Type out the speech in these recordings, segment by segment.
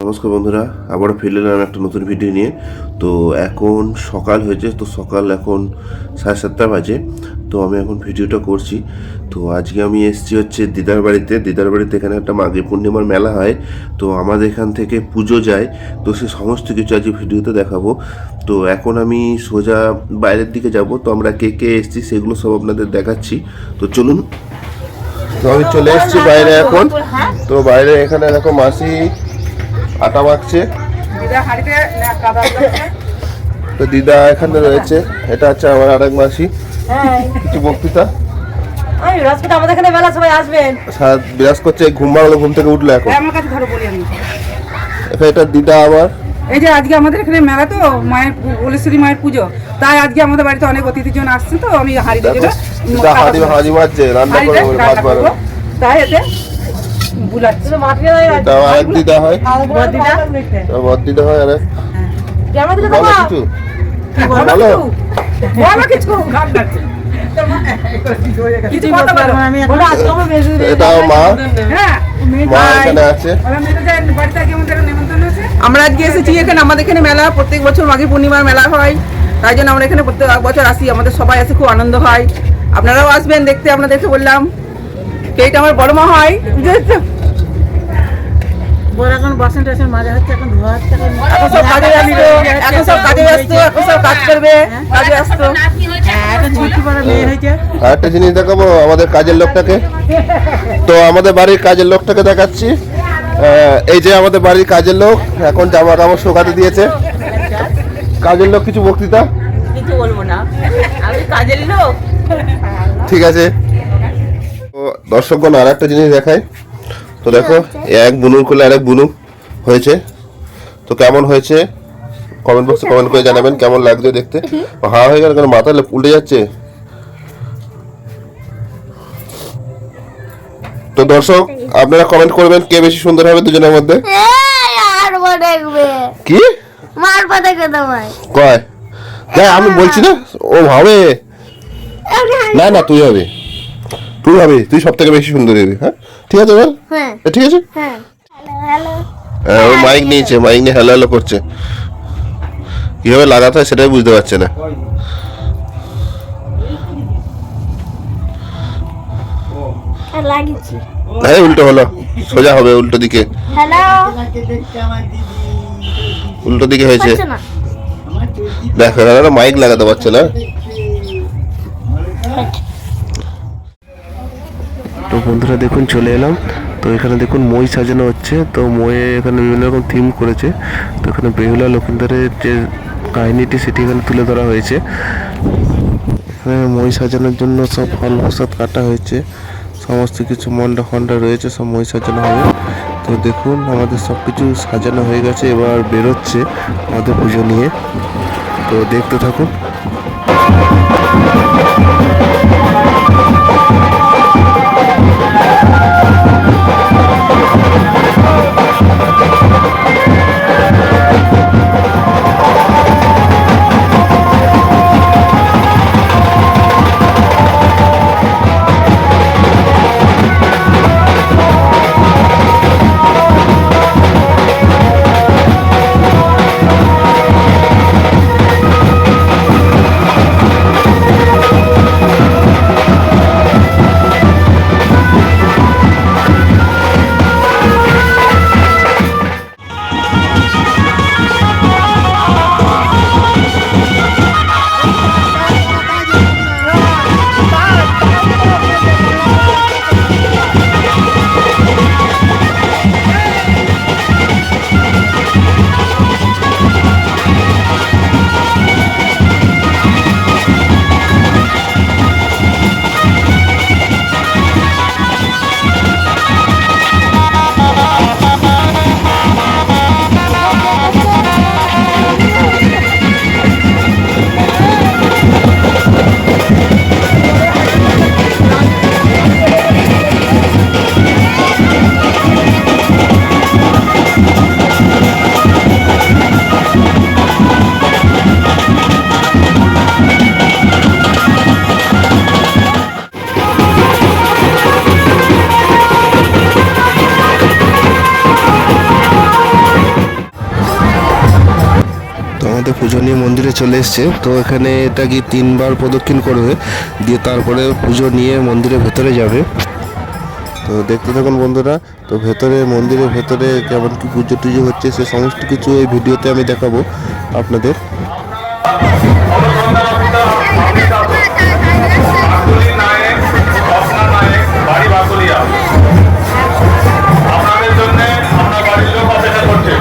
নমস্কার বন্ধুরা, আবারও ফিরে এলাম একটা নতুন ভিডিও নিয়ে। তো এখন সকাল হয়েছে, তো সকাল এখন 7:30 বাজে। তো আমি এখন ভিডিওটা করছি। তো আজকে আমি এসেছি হচ্ছে দিদার বাড়িতে এখানে একটা মাঘী পূর্ণিমার মেলা হয়। তো আমাদের এখান থেকে পুজো যায়, তো সে সমস্ত কিছু আজকে ভিডিওতে দেখাবো। তো এখন আমি সোজা বাইরের দিকে যাব। তো আমরা কে কে এসেছি সেগুলো সব আপনাদের দেখাচ্ছি। তো চলুন। তো আমি চলে এসেছি বাইরে এখন। তো বাইরে এখানে দেখো মাসি আটা মাখছে, তো দিদা এখানে রয়েছে। এটা হচ্ছে আমার আরেক মাসি। কিছু বক্তৃতা আমাদের এখানে মেলা, সবাই আসবেন। বিরাজ করছে, ঘুম ভাঙলো, ঘুম থেকে উঠলো এখন। আমার কাছে ধরো বলি আমি। এটা দিদা আমার। এই যে আজকে আমাদের এখানে মেলা, তো মায়ের বলেশ্বরী মায়ের পুজো, তাই আজকে আমাদের বাড়িতে অনেক অতিথিজন আসছে। তো আমি হাঁড়ি হাঁড়ি মারছে, রান্না করবো, তাই এতে বুলাচ্ছি। দিদা হয়, দিদা হয়। আরে কিছু আমরা আজকে এসেছি এখানে। আমাদের এখানে মেলা প্রত্যেক বছর মাঘী পূর্ণিমার মেলা হয়, তাই জন্য আমরা এখানে প্রত্যেক বছর আসি। আমাদের সবাই আসে, খুব আনন্দ হয়। আপনারাও আসবেন দেখতে। আপনাদেরকে বললাম এইটা আমার বড় মা হয়। এখন বাসন টাসন মাজা হচ্ছে, এখন ধোয়া হচ্ছে, এখন সব কাজে ব্যস্ত, এখন সব কাজে ব্যস্ত, এখন সব কাজ করবে, কাজে ব্যস্ত। এখন ঝুঁকি পড়া মেয়ে হয়েছে। আরেকটা জিনিস দেখাবো আমাদের কাজের লোকটাকে। তো আমাদের বাড়ির কাজের লোকটাকে দেখাচ্ছি। এই যে আমাদের বাড়ির কাজের লোক এখন জামা কাপড় শুকাতে দিয়েছে। কাজের লোক কিছু বক্তৃতা কিছু বলবো না, আমি কাজের লোক। ঠিক আছে। তো দর্শকগণ আর একটা জিনিস দেখায়। তো দেখো, এক বুনুর কোলে আরেক বুনু হয়েছে। তো কেমন হয়েছে কমেন্ট বক্সে কমেন্ট করে জানাবেন কেমন লাগছে দেখতে। হাওয়া হয়ে গেল, কারণ মাথা উল্টে যাচ্ছে। তো দর্শক আপনারা কমেন্ট করবেন কে বেশি সুন্দর হবে দুজনের মধ্যে। কি কয় দেখ, আমি বলছি না ও হবে না, না তুই হবে, তুই সব থেকে বেশি সুন্দর হবে। হ্যাঁ ঠিক আছে, বল। ঠিক আছে। ও মাইক নিয়েছে, মাইক নিয়ে হ্যালো হ্যালো করছে। কিভাবে লাগাতে হয় সেটাই বুঝতে পারছে না। হ্যাঁ উল্টো হলো, সোজা হবে উল্টো দিকে। উল্টো দিকে হয়েছে। দেখো মাইক লাগাতে পারছে না। তো বন্ধুরা দেখুন চলে এলাম। তো এখানে দেখুন মই সাজানো হচ্ছে। তো ময়ে এখানে বিভিন্ন রকম থিম করেছে। তো এখানে বেহুলা লক্ষিন্দরের যে কাহিনীটি সেটি এখানে তুলে ধরা হয়েছে। এখানে মই সাজানোর জন্য সব ফল প্রসাদ কাটা হয়েছে, সমস্ত কিছু মন্ডা ফন্ডা রয়েছে, সব মই সাজানো হবে। তো দেখুন আমাদের সব কিছু সাজানো হয়ে গেছে, এবার বেরোচ্ছে আমাদের পুজো নিয়ে। তো দেখতে থাকুন। পুজো নিয়ে মন্দিরে চলে এসছে। তো এখানে এটা কি 3বার প্রদক্ষিণ করবে, দিয়ে তারপরে পুজো নিয়ে মন্দিরের ভেতরে যাবে। তো দেখতে থাকুন বন্ধুরা। তো ভেতরে মন্দিরের ভেতরে কেমন কি পুজো টুজো হচ্ছে সে সমস্ত কিছু এই ভিডিওতে আমি দেখাবো আপনাদের। আপনাদের জন্য আমরা বাড়ির লোক অপেক্ষা করছে।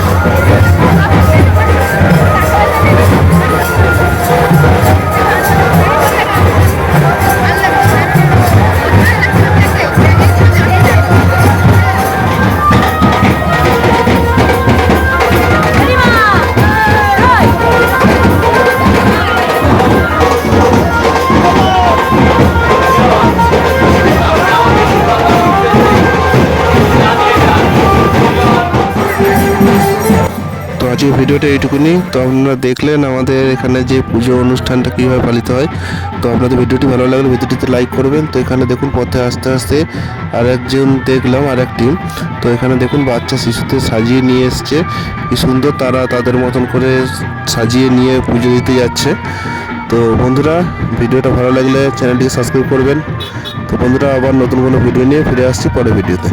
তো আজকের ভিডিওটা এইটুকুনি। তো আপনারা দেখলেন আমাদের এখানে যে পুজো অনুষ্ঠানটা কীভাবে পালিত হয়। তো আপনাদের ভিডিওটি ভালো লাগলে ভিডিওটিতে লাইক করবেন। তো এখানে দেখুন পথে আস্তে আস্তে আর একজন দেখলাম, আর এক টিম। তো এখানে দেখুন বাচ্চা শিশুদের সাজিয়ে নিয়ে এসছে, কি সুন্দর তারা তাদের মতন করে সাজিয়ে নিয়ে পুজো দিতে যাচ্ছে। তো বন্ধুরা, ভিডিওটা ভালো লাগলে চ্যানেলটিকে সাবস্ক্রাইব করবেন। তো বন্ধুরা, আবার নতুন কোনো ভিডিও নিয়ে ফিরে আসছি পরের ভিডিওতে।